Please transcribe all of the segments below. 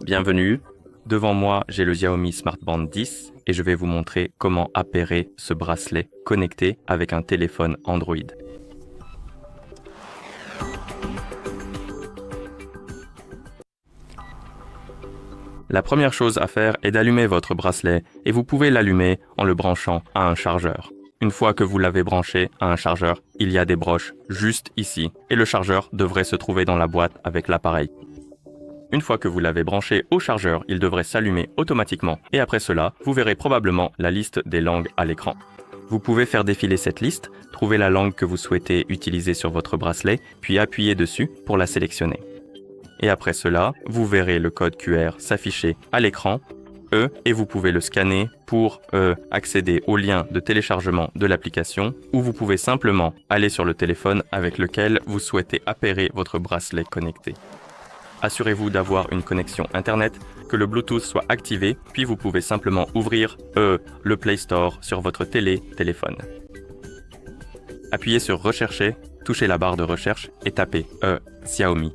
Bienvenue. Devant moi, j'ai le Xiaomi Smart Band 10 et je vais vous montrer comment appairer ce bracelet connecté avec un téléphone Android. La première chose à faire est d'allumer votre bracelet et vous pouvez l'allumer en le branchant à un chargeur. Une fois que vous l'avez branché à un chargeur, il y a des broches juste ici et le chargeur devrait se trouver dans la boîte avec l'appareil. Une fois que vous l'avez branché au chargeur, il devrait s'allumer automatiquement et après cela, vous verrez probablement la liste des langues à l'écran. Vous pouvez faire défiler cette liste, trouver la langue que vous souhaitez utiliser sur votre bracelet, puis appuyer dessus pour la sélectionner. Et après cela, vous verrez le code QR s'afficher à l'écran, et vous pouvez le scanner pour accéder au lien de téléchargement de l'application ou vous pouvez simplement aller sur le téléphone avec lequel vous souhaitez appairer votre bracelet connecté. Assurez-vous d'avoir une connexion Internet, que le Bluetooth soit activé, puis vous pouvez simplement ouvrir le Play Store sur votre téléphone. Appuyez sur Rechercher, touchez la barre de recherche et tapez Xiaomi.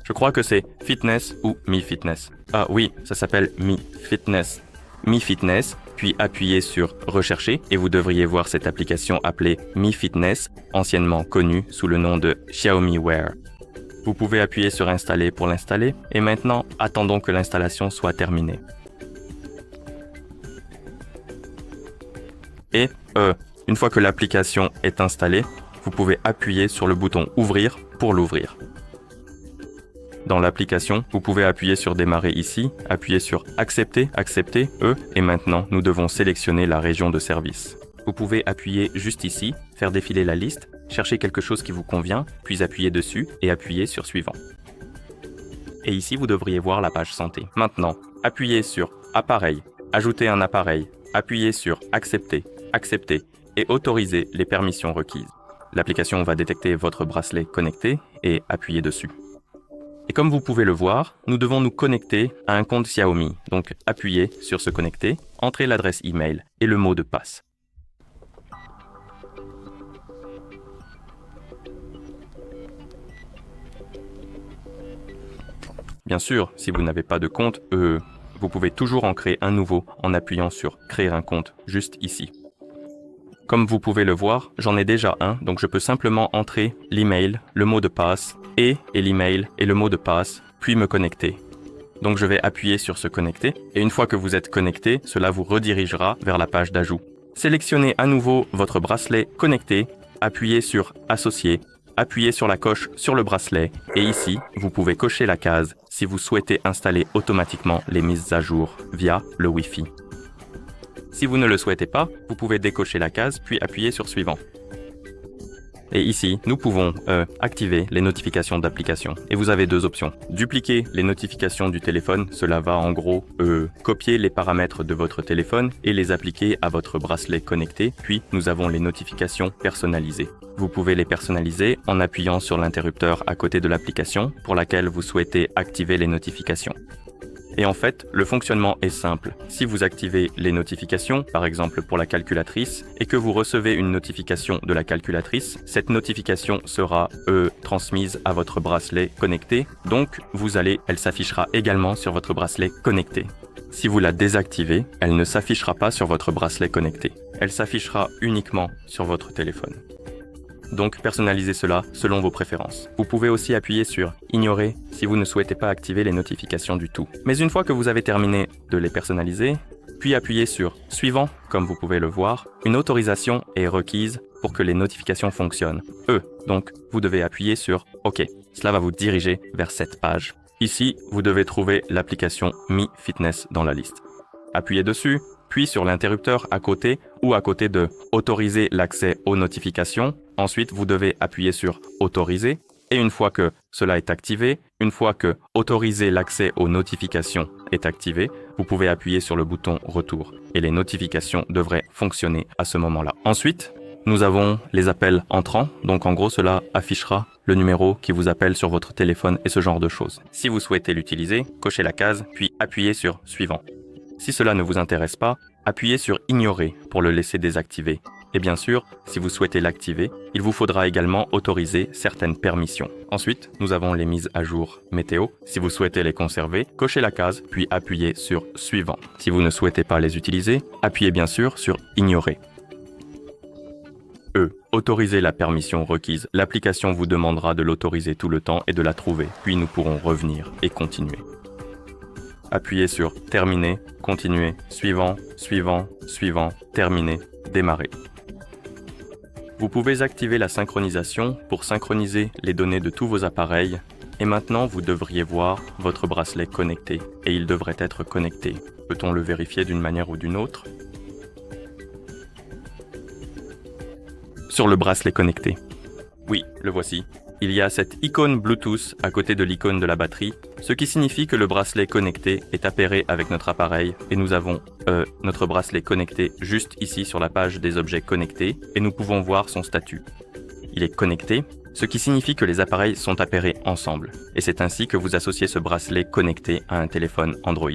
Je crois que c'est Fitness ou Mi Fitness. Ah oui, ça s'appelle Mi Fitness. Mi Fitness, puis appuyez sur Rechercher et vous devriez voir cette application appelée Mi Fitness, anciennement connue sous le nom de Xiaomi Wear. Vous pouvez appuyer sur Installer pour l'installer et maintenant, attendons que l'installation soit terminée. Et une fois que l'application est installée, vous pouvez appuyer sur le bouton Ouvrir pour l'ouvrir. Dans l'application, vous pouvez appuyer sur Démarrer ici, appuyer sur Accepter, et maintenant nous devons sélectionner la région de service. Vous pouvez appuyer juste ici, faire défiler la liste, chercher quelque chose qui vous convient, puis appuyer dessus et appuyer sur Suivant. Et ici, vous devriez voir la page santé. Maintenant, appuyez sur Appareil, Ajouter un appareil, appuyez sur Accepter, et autoriser les permissions requises. L'application va détecter votre bracelet connecté et appuyer dessus. Et comme vous pouvez le voir, nous devons nous connecter à un compte Xiaomi. Donc appuyez sur se connecter, entrez l'adresse email et le mot de passe. Bien sûr, si vous n'avez pas de compte, vous pouvez toujours en créer un nouveau en appuyant sur Créer un compte juste ici. Comme vous pouvez le voir, j'en ai déjà un, donc je peux simplement entrer l'email, le mot de passe, et l'email et le mot de passe, puis me connecter. Donc je vais appuyer sur se connecter, et une fois que vous êtes connecté, cela vous redirigera vers la page d'ajout. Sélectionnez à nouveau votre bracelet connecté, appuyez sur Associer, appuyez sur la coche sur le bracelet, et ici, vous pouvez cocher la case si vous souhaitez installer automatiquement les mises à jour via le Wi-Fi. Si vous ne le souhaitez pas, vous pouvez décocher la case puis appuyer sur Suivant. Et ici, nous pouvons activer les notifications d'application. Et vous avez deux options. Dupliquer les notifications du téléphone, cela va en gros copier les paramètres de votre téléphone et les appliquer à votre bracelet connecté. Puis, nous avons les notifications personnalisées. Vous pouvez les personnaliser en appuyant sur l'interrupteur à côté de l'application pour laquelle vous souhaitez activer les notifications. Et en fait, le fonctionnement est simple. Si vous activez les notifications, par exemple pour la calculatrice, et que vous recevez une notification de la calculatrice, cette notification sera transmise à votre bracelet connecté, donc elle s'affichera également sur votre bracelet connecté. Si vous la désactivez, elle ne s'affichera pas sur votre bracelet connecté. Elle s'affichera uniquement sur votre téléphone. Donc personnalisez cela selon vos préférences. Vous pouvez aussi appuyer sur Ignorer si vous ne souhaitez pas activer les notifications du tout. Mais une fois que vous avez terminé de les personnaliser, puis appuyez sur Suivant, comme vous pouvez le voir, une autorisation est requise pour que les notifications fonctionnent. Donc vous devez appuyer sur OK. Cela va vous diriger vers cette page. Ici, vous devez trouver l'application Mi Fitness dans la liste. Appuyez dessus, puis sur l'interrupteur à côté ou à côté de Autoriser l'accès aux notifications. Ensuite, vous devez appuyer sur Autoriser et une fois que cela est activé, une fois que Autoriser l'accès aux notifications est activé, vous pouvez appuyer sur le bouton Retour et les notifications devraient fonctionner à ce moment-là. Ensuite, nous avons les appels entrants, donc en gros cela affichera le numéro qui vous appelle sur votre téléphone et ce genre de choses. Si vous souhaitez l'utiliser, cochez la case puis appuyez sur Suivant. Si cela ne vous intéresse pas, appuyez sur Ignorer pour le laisser désactiver. Et bien sûr, si vous souhaitez l'activer, il vous faudra également autoriser certaines permissions. Ensuite, nous avons les mises à jour météo. Si vous souhaitez les conserver, cochez la case, puis appuyez sur Suivant. Si vous ne souhaitez pas les utiliser, appuyez bien sûr sur Ignorer. Autorisez la permission requise. L'application vous demandera de l'autoriser tout le temps et de la trouver, puis nous pourrons revenir et continuer. Appuyez sur Terminer, Continuer, Suivant, Suivant, Suivant, Terminer, Démarrer. Vous pouvez activer la synchronisation pour synchroniser les données de tous vos appareils. Et maintenant, vous devriez voir votre bracelet connecté. Et il devrait être connecté. Peut-on le vérifier d'une manière ou d'une autre ? Sur le bracelet connecté. Oui, le voici. Il y a cette icône Bluetooth à côté de l'icône de la batterie, ce qui signifie que le bracelet connecté est appairé avec notre appareil et nous avons notre bracelet connecté juste ici sur la page des objets connectés et nous pouvons voir son statut. Il est connecté, ce qui signifie que les appareils sont appairés ensemble et c'est ainsi que vous associez ce bracelet connecté à un téléphone Android.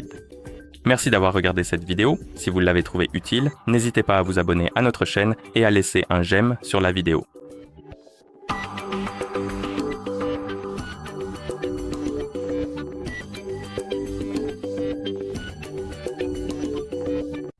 Merci d'avoir regardé cette vidéo. Si vous l'avez trouvée utile, n'hésitez pas à vous abonner à notre chaîne et à laisser un j'aime sur la vidéo.